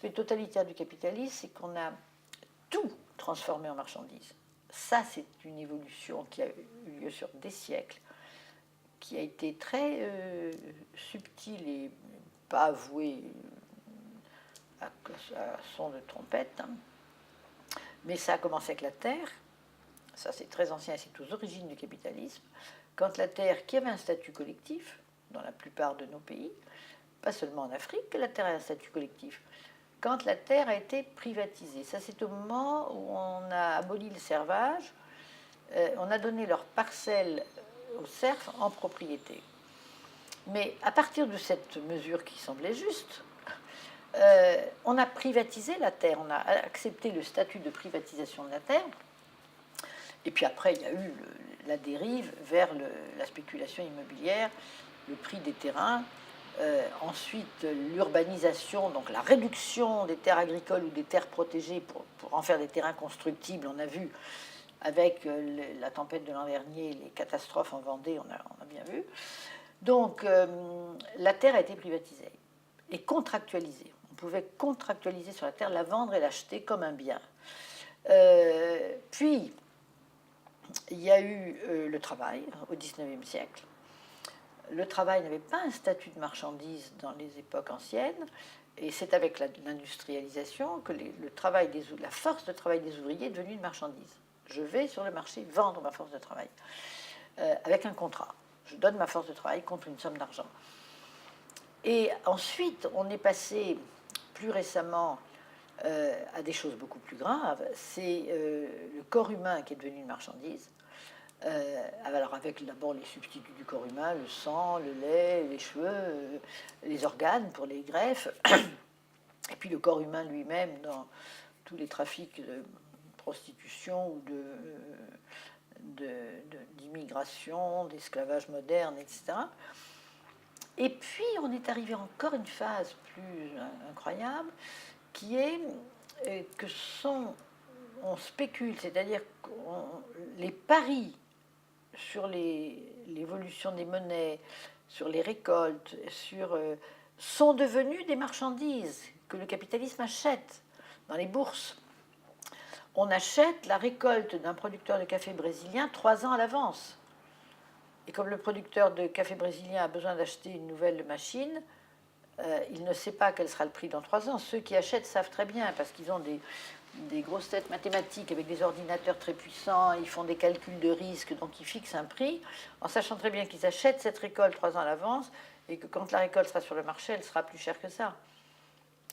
l'aspect totalitaire du capitalisme, c'est qu'on a tout transformé en marchandises. Ça, c'est une évolution qui a eu lieu sur des siècles, qui a été très subtile et pas avouée à son de trompette, hein. Mais ça a commencé avec la terre. Ça, c'est très ancien et c'est aux origines du capitalisme. Quand la terre, qui avait un statut collectif dans la plupart de nos pays, pas seulement en Afrique, la terre a un statut collectif. Quand la terre a été privatisée, ça c'est au moment où on a aboli le servage, on a donné leurs parcelles aux serfs en propriété. Mais à partir de cette mesure qui semblait juste, on a privatisé la terre, on a accepté le statut de privatisation de la terre, et puis après il y a eu la dérive vers la spéculation immobilière, le prix des terrains, ensuite l'urbanisation, donc la réduction des terres agricoles ou des terres protégées pour en faire des terrains constructibles. On a vu avec la tempête de l'an dernier, les catastrophes en Vendée, on a bien vu. Donc la terre a été privatisée et contractualisée. On pouvait contractualiser sur la terre, la vendre et l'acheter comme un bien. Puis il y a eu le travail au XIXe siècle. Le travail n'avait pas un statut de marchandise dans les époques anciennes, et c'est avec l'industrialisation que la force de travail des ouvriers est devenue une marchandise. Je vais sur le marché vendre ma force de travail, avec un contrat. Je donne ma force de travail contre une somme d'argent. Et ensuite, on est passé plus récemment à des choses beaucoup plus graves. C'est le corps humain qui est devenu une marchandise. Alors avec d'abord les substituts du corps humain, le sang, le lait, les cheveux, les organes pour les greffes, et puis le corps humain lui-même dans tous les trafics de prostitution ou d'immigration, d'esclavage moderne, etc. Et puis on est arrivé encore une phase plus incroyable, qui est que on spécule, c'est-à-dire que les paris sur l'évolution des monnaies, sur les récoltes, sont devenus des marchandises que le capitalisme achète dans les bourses. On achète la récolte d'un producteur de café brésilien 3 ans à l'avance. Et comme le producteur de café brésilien a besoin d'acheter une nouvelle machine, il ne sait pas quel sera le prix dans 3 ans. Ceux qui achètent savent très bien, parce qu'ils ont des grosses têtes mathématiques avec des ordinateurs très puissants, ils font des calculs de risque, donc ils fixent un prix, en sachant très bien qu'ils achètent cette récolte 3 ans à l'avance, et que quand la récolte sera sur le marché, elle sera plus chère que ça,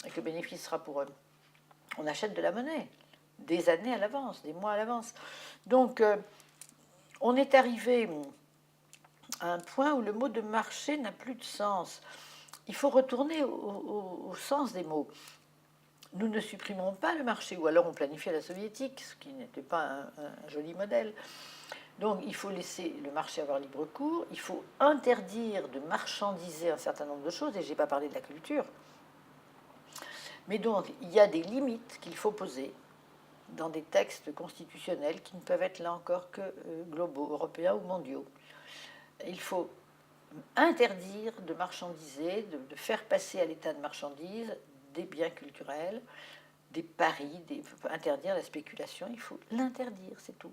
et que le bénéfice sera pour eux. On achète de la monnaie, des années à l'avance, des mois à l'avance. Donc, on est arrivé à un point où le mot de marché n'a plus de sens. Il faut retourner au sens des mots. Nous ne supprimerons pas le marché, ou alors on planifie à la soviétique, ce qui n'était pas un joli modèle. Donc il faut laisser le marché avoir libre cours, il faut interdire de marchandiser un certain nombre de choses, et je n'ai pas parlé de la culture. Mais donc il y a des limites qu'il faut poser dans des textes constitutionnels qui ne peuvent être là encore que globaux, européens ou mondiaux. Il faut interdire de marchandiser, de faire passer à l'état de marchandise des biens culturels, des paris, interdire la spéculation, il faut l'interdire, c'est tout.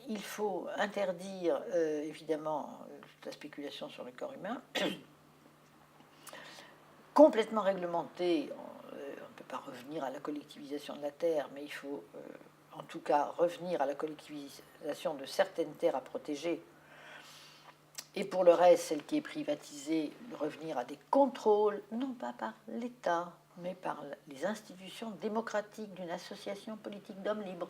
Il faut interdire, évidemment, la spéculation sur le corps humain, complètement réglementé. On ne peut pas revenir à la collectivisation de la terre, mais il faut en tout cas revenir à la collectivisation de certaines terres à protéger. Et pour le reste, celle qui est privatisée, revenir à des contrôles, non pas par l'État, mais par les institutions démocratiques d'une association politique d'hommes libres.